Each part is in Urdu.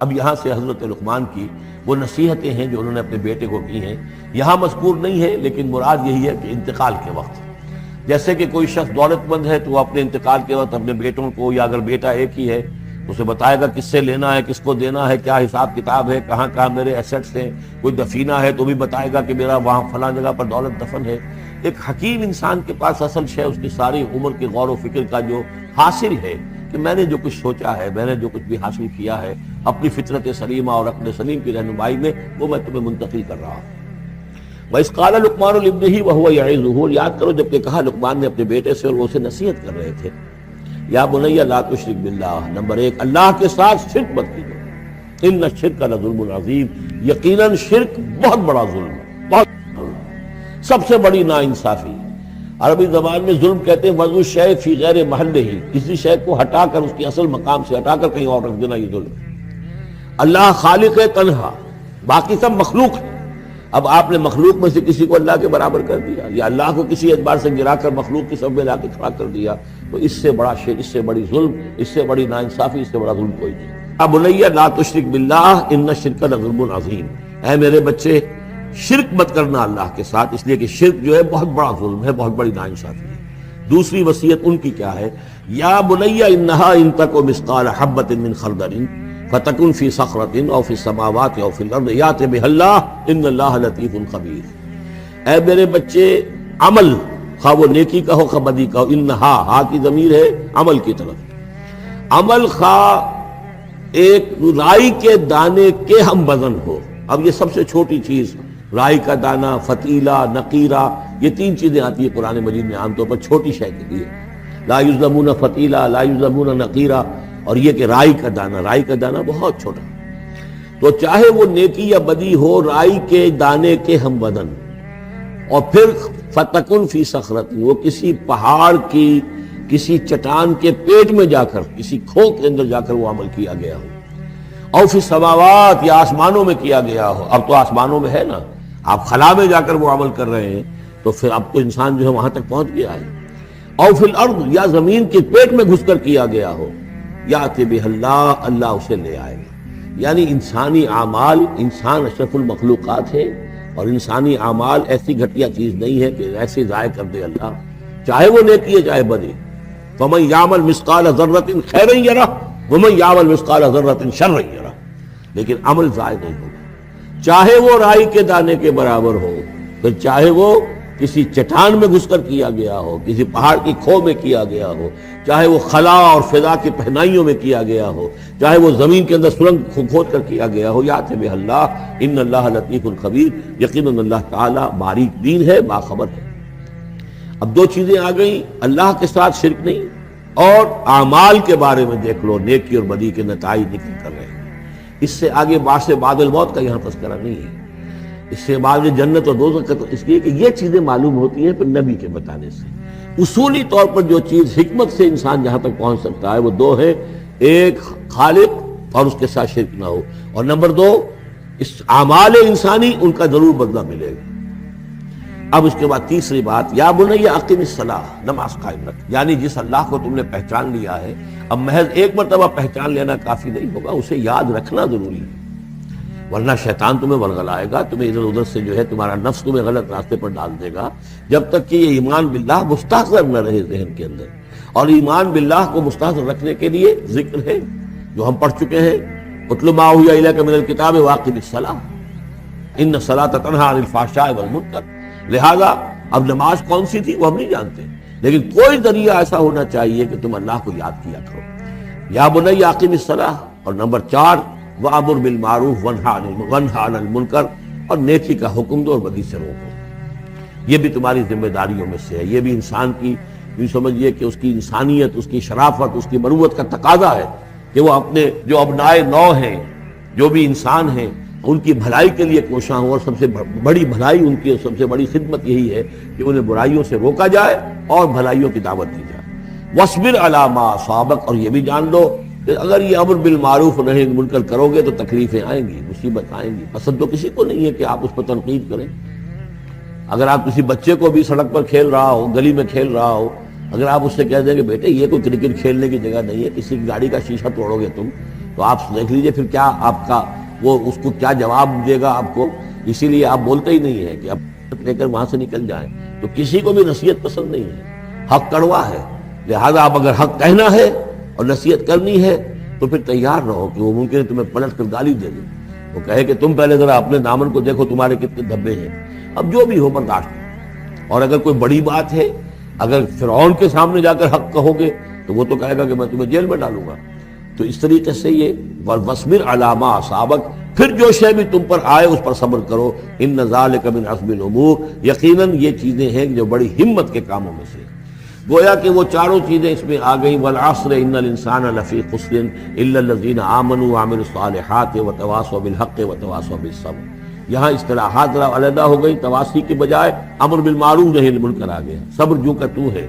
اب یہاں سے حضرت لقمان کی وہ نصیحتیں ہیں جو انہوں نے اپنے بیٹے کو کی ہیں، یہاں مذکور نہیں ہے، لیکن مراد یہی ہے کہ انتقال کے وقت جیسے کہ کوئی شخص دولت مند ہے تو وہ اپنے انتقال کے وقت اپنے بیٹوں کو، یا اگر بیٹا ایک ہی ہے اسے بتائے گا کس سے لینا ہے، کس کو دینا ہے، کیا حساب کتاب ہے، کہاں کہاں میرے ایسٹس ہیں، کوئی دفینہ ہے تو بھی بتائے گا کہ میرا وہاں فلاں جگہ پر دولت دفن ہے۔ ایک حکیم انسان کے پاس اصل شے اس کی ساری عمر کے غور و فکر کا جو حاصل ہے کہ میں نے جو کچھ سوچا ہے، میں نے جو کچھ بھی حاصل کیا ہے اپنی فطرت سلیمہ اور عقل سلیم کی رہنمائی میں، وہ میں تمہیں منتقل کر رہا ہوں۔ وَإِذْ قَالَ لُقْمَانُ لِابْنِهِ وَهُوَ يَعِظُهُ، یاد کرو جب کہ کہا لقمان نے اپنے بیٹے سے اور وہ اسے نصیحت کر رہے تھے، یا بنی لا تشرک باللہ، نمبر ایک اللہ کے ساتھ شرک مت کیجو، ان الشرک لظلم عظیم، یقیناً شرک بہت بڑا ظلم ہے، بہت ظلم، سب سے بڑی ناانصافی۔ عربی زبان میں ظلم کہتے ہیں وضع الشیء فی غیر محلہ، کسی شے کو ہٹا کر اس کی اصل مقام سے ہٹا کر کہیں اور رکھ دینا، یہ ظلم ہے۔ اللہ خالق ہے تنہا، باقی سب مخلوق ہے، اب آپ نے مخلوق میں سے کسی کو اللہ کے برابر کر دیا، یا اللہ کو کسی اعتبار سے گرا کر مخلوق کی سب میں لا کے کھڑا کر دیا، تو اس سے بڑا شرک، اس سے بڑی ظلم، اس سے بڑی ناانصافی، اس سے بڑا ظلم کوئی نہیں۔ اب بنیہ لا تشرک باللہ ان الشرک لظلم عظیم، اے میرے بچے شرک مت کرنا اللہ کے ساتھ، اس لیے کہ شرک جو ہے بہت بڑا ظلم ہے، بہت بڑی ناانصافی ہے۔ دوسری وصیت ان کی کیا ہے؟ یا بنیہ انہا ان تک مثقال حبۃ من خردل فتکن فی صخرۃ او فی السماوات او فی الارض یأت بها اللہ ان اللہ لطیف خبیر، اے میرے بچے عمل، خواہ وہ نیکی کا ہو خواہ بدی کا ہو، انہا، ہا کی ضمیر ہے عمل کی طرف، عمل خواہ ایک رائی کے دانے کے ہم وزن ہو، اب یہ سب سے چھوٹی چیز رائی کا دانہ، فتیلہ، نقیرہ، یہ تین چیزیں آتی ہیں قرآن مجید میں عام طور پر چھوٹی شے کے لیے، لا یظلمون فتیلہ، لا یظلمون نقیرہ، اور یہ کہ رائی کا دانہ بہت چھوٹا، تو چاہے وہ نیکی یا بدی ہو رائی کے دانے کے ہم وزن، اور پھر فتکن فی صخرۃ، وہ کسی پہاڑ کی، کسی چٹان کے پیٹ میں جا کر، کسی کھو کے اندر جا کر وہ عمل کیا گیا ہو، او فی السماوات، یا آسمانوں میں کیا گیا ہو، اب تو آسمانوں میں ہے نا، آپ خلا میں جا کر وہ عمل کر رہے ہیں، تو پھر اب تو انسان جو ہے وہاں تک پہنچ گیا ہے، او فی الارض، یا زمین کے پیٹ میں گھس کر کیا گیا ہو، یأت بہ اللہ، اللہ اسے لے آئے گا۔ یعنی انسانی اعمال، انسان اشرف المخلوقات ہے، اور انسانی اعمال ایسی گھٹیا چیز نہیں ہے کہ ایسے ضائع کر دے اللہ، چاہے وہ نیکی ہے چاہے بدی۔ فمن یعمل مثقال ذرۃ خیرا یرہ ومن یعمل مثقال ذرۃ شرا یرہ، لیکن عمل ضائع نہیں ہوگا، چاہے وہ رائی کے دانے کے برابر ہو، پھر چاہے وہ کسی چٹان میں گھس کر کیا گیا ہو، کسی پہاڑ کی کھو میں کیا گیا ہو، چاہے وہ خلا اور فضا کی پہنائیوں میں کیا گیا ہو، چاہے وہ زمین کے اندر سرنگ کھود کر کیا گیا ہو، یأت بہ اللہ ان اللہ لطیف خبیر، یقیناً اللہ تعالیٰ باریک بین ہے، باخبر ہے۔ اب دو چیزیں آ گئیں، اللہ کے ساتھ شرک نہیں، اور اعمال کے بارے میں دیکھ لو، نیکی اور بدی کے نتائج نکل کر رہے ہیں، اس سے آگے بعث بعد الموت کا یہاں تذکرہ نہیں ہے، اس سے بعد جنت اور دوزخ کا، اس لیے کہ یہ چیزیں معلوم ہوتی ہیں پھر نبی کے بتانے سے۔ اصولی طور پر جو چیز حکمت سے انسان جہاں تک پہنچ سکتا ہے وہ دو ہے، ایک خالق اور اس کے ساتھ شرک نہ ہو، اور نمبر دو اس اعمال انسانی ان کا ضرور بدلہ ملے گا۔ اب اس کے بعد تیسری بات، یا بنی اقم الصلاۃ، نماز قائم رکھ، یعنی جس اللہ کو تم نے پہچان لیا ہے، اب محض ایک مرتبہ پہچان لینا کافی نہیں ہوگا، اسے یاد رکھنا ضروری ہے، ورنہ شیطان تمہیں ورغلائے گا، تمہیں ادھر ادھر سے جو ہے تمہارا نفس تمہیں غلط راستے پر ڈال دے گا، جب تک کہ یہ ایمان باللہ مستحضر نہ رہے ذہن کے اندر۔ اور ایمان باللہ کو مستحضر رکھنے کے لیے ذکر ہے جو ہم پڑھ چکے ہیں، اتل ما اوحی الیک من الکتاب واقم الصلاۃ ان الصلاۃ تنہی عن الفحشاء والمنکر، لہذا اب نماز کون سی تھی وہ ہم نہیں جانتے، لیکن کوئی ذریعہ ایسا ہونا چاہیے کہ تم اللہ کو یاد کیا کرو۔ یا بنی اقم الصلاۃ، اور نمبر 4 وَأَمُرْ بِالْمَعْرُوفِ وَانْهَ عَنِ الْمُنْکَرِ، اور نیکی کا حکم دو اور بدی سے روکو، یہ بھی تمہاری ذمہ داریوں میں سے ہے، یہ بھی انسان کی، یوں سمجھیے کہ اس کی انسانیت، اس کی شرافت، اس کی مروت کا تقاضا ہے کہ وہ اپنے جو ابنائے نو ہیں، جو بھی انسان ہیں، ان کی بھلائی کے لیے کوشاں ہوں، اور سب سے بڑی بھلائی ان کی، سب سے بڑی خدمت یہی ہے کہ انہیں برائیوں سے روکا جائے اور بھلائیوں کی دعوت دی جائے۔ وَاصْبِرْ عَلَىٰ مَا أَصَابَكَ، اور یہ بھی جان لو کہ اگر یہ امر بالمعروف نہی عن المنکر کرو گے تو تکلیفیں آئیں گی، مصیبت آئیں گی۔ پسند تو کسی کو نہیں ہے کہ آپ اس پر تنقید کریں، اگر آپ کسی بچے کو بھی سڑک پر کھیل رہا ہو، گلی میں کھیل رہا ہو، اگر آپ اس سے کہہ دیں کہ بیٹے یہ کوئی کرکٹ کھیلنے کی جگہ نہیں ہے، کسی کی گاڑی کا شیشہ توڑو گے تم، تو آپ دیکھ لیجئے پھر کیا آپ کا وہ اس کو کیا جواب دے گا آپ کو. اسی لیے آپ بولتے ہی نہیں ہے کہ اب لے کر وہاں سے نکل جائیں. تو کسی کو بھی نصیحت پسند نہیں ہے, حق کڑوا ہے, لہذا آپ اگر حق کہنا ہے اور نصیحت کرنی ہے تو پھر تیار رہو کہ وہ ممکن ہے تمہیں پلٹ کر گالی دے دے, وہ کہے کہ تم پہلے ذرا اپنے دامن کو دیکھو تمہارے کتنے دھبے ہیں. اب جو بھی ہو برداشت. اور اگر کوئی بڑی بات ہے, اگر فرعون کے سامنے جا کر حق کہو گے تو وہ تو کہے گا کہ میں تمہیں جیل میں ڈالوں گا. تو اس طریقے سے یہ وَاصْبِرْ عَلَىٰ مَا أَصَابَكَ, پھر جو شے بھی تم پر آئے اس پر صبر کرو. إِنَّ ذَلِكَ مِنْ عَزْمِ الْأُمُورِ, یقیناً یہ چیزیں ہیں جو بڑی ہمت کے کاموں میں سے. گویا کہ وہ چاروں چیزیں اس میں آ گئیں. وَالْعَصْرِ إِنَّ الْإِنسَانَ لَفِي خُسْرٍ إِلَّا الَّذِينَ آمَنُوا وَعَمِلُوا الصَّالِحَاتِ وَتَوَاصَوْا بِالْحَقِّ وَتَوَاصَوْا بِالصَّبْرِ. یہاں اصطلاحات ذرا علیحدہ ہو گئی, تواصی کے بجائے امر بالمعروف نہی عن المنکر آ گیا. صبر جو کا تو ہے,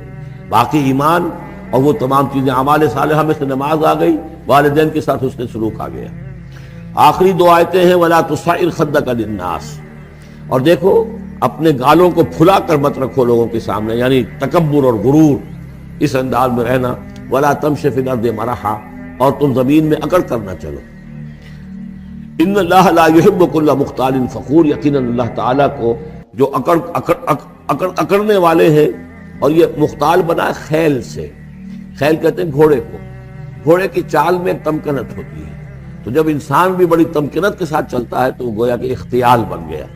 باقی ایمان اور وہ تمام چیزیں اعمال صالحہ میں سے نماز آ گئی, والدین کے ساتھ حسن سلوک آ گیا. آخری دو آیتیں ہیں وَلَا تُصَعِّرْ خَدَّكَ لِلنَّاسِ, اور دیکھو اپنے گالوں کو پھلا کر مت رکھو لوگوں کے سامنے, یعنی تکبر اور غرور اس انداز میں رہنا. وَلَا تَمْشِ فِي الْأَرْضِ مَرَحًا, اور تم زمین میں اکڑ کر نہ چلو. ان اللہ لا يحب كل مختال فخور, یقیناً اللہ تعالیٰ کو جو اکڑنے والے ہیں, اور یہ مختال بنا ہے خیل سے. خیل کہتے ہیں گھوڑے کو. گھوڑے کی چال میں ایک تمکنت ہوتی ہے, تو جب انسان بھی بڑی تمکنت کے ساتھ چلتا ہے تو وہ گویا کہ اختیال بن گیا.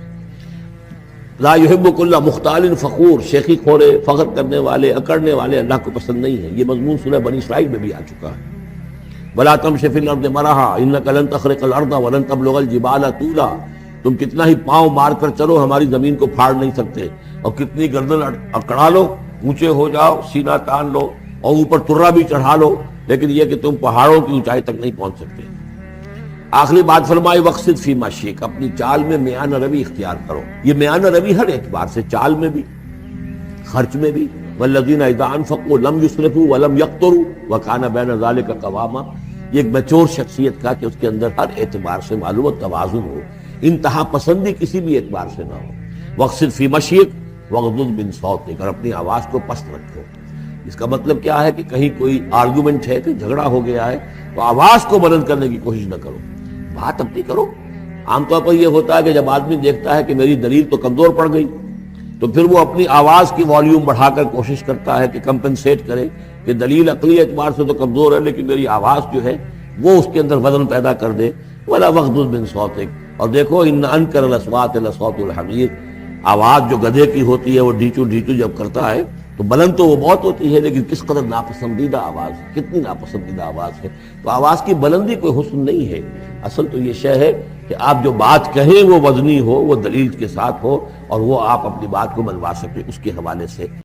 لا يحب كل مختال فخور, شیخی کھوڑے, فخر کرنے والے, اکڑنے والے اللہ کو پسند نہیں ہے. یہ مضمون سورہ بنی اسرائیل میں بھی آ چکا ہے. وَلَا تَمْشِ فِي الْأَرْضِ مَرَحًا إِنَّكَ لَن تَخْرِقَ الْأَرْضَ وَلَن تَبْلُغَ الْجِبَالَ طُولًا, تم کتنا ہی پاؤں مار کر چلو ہماری زمین کو پھاڑ نہیں سکتے, اور کتنی گردن اکڑا لو, اونچے ہو جاؤ, سینہ تان لو اور اوپر ترا بھی چڑھا لو, لیکن یہ کہ تم پہاڑوں کی اونچائی تک نہیں پہنچ سکتے. آخری بات فرمائی وَاقْصِدْ فِي مَشْيِكَ, اپنی چال میں میانہ روی اختیار کرو. یہ میانہ روی ہر اعتبار سے, چال میں بھی, خرچ میں بھی. وَالَّذِينَ إِذَا أَنفَقُوا لَمْ يُسْرِفُوا وَلَمْ يَقْتُرُوا وَكَانَ بَيْنَ ذَلِكَ قَوَامًا, یہ ایک میچور شخصیت کا کہ اس کے اندر ہر اعتبار سے معلوم و توازن ہو, انتہا پسندی کسی بھی اعتبار سے نہ ہو. وَاقْصِدْ فِي مَشْيِكَ وَاغْضُضْ مِنْ صَوْتِكَ, اور اپنی آواز کو پست رکھو. اس کا مطلب کیا ہے کہ کہیں کوئی آرگومنٹ ہے, کہ جھگڑا ہو گیا ہے, تو آواز کو بلند کرنے کی کوشش نہ کرو, بات اپنی کرو. عام طور پر یہ ہوتا ہے کہ جب آدمی دیکھتا ہے کہ میری دلیل تو کمزور پڑ گئی, تو پھر وہ اپنی آواز کی والیوم بڑھا کر کوشش کرتا ہے کہ کمپنسیٹ کرے کہ دلیل عقلی اعتبار سے تو کمزور ہے, لیکن میری آواز جو ہے وہ اس کے اندر وزن پیدا کر دے. وَلَا وَاغْضُضْ مِنْ صَوْتِكَ, اور دیکھو إِنَّ أَنْكَرَ الْأَصْوَاتِ لَصَوْتُ الْحَمِيرِ, آواز جو گدھے کی ہوتی ہے وہ ڈھیچو ڈھیچو جب کرتا ہے تو بلند تو وہ بہت ہوتی ہے, لیکن کس قدر ناپسندیدہ آواز, کتنی ناپسندیدہ آواز ہے. تو آواز کی بلندی کوئی حسن نہیں ہے, اصل تو یہ شے ہے کہ آپ جو بات کہیں وہ وزنی ہو, وہ دلیل کے ساتھ ہو, اور وہ آپ اپنی بات کو منوا سکیں اس کے حوالے سے.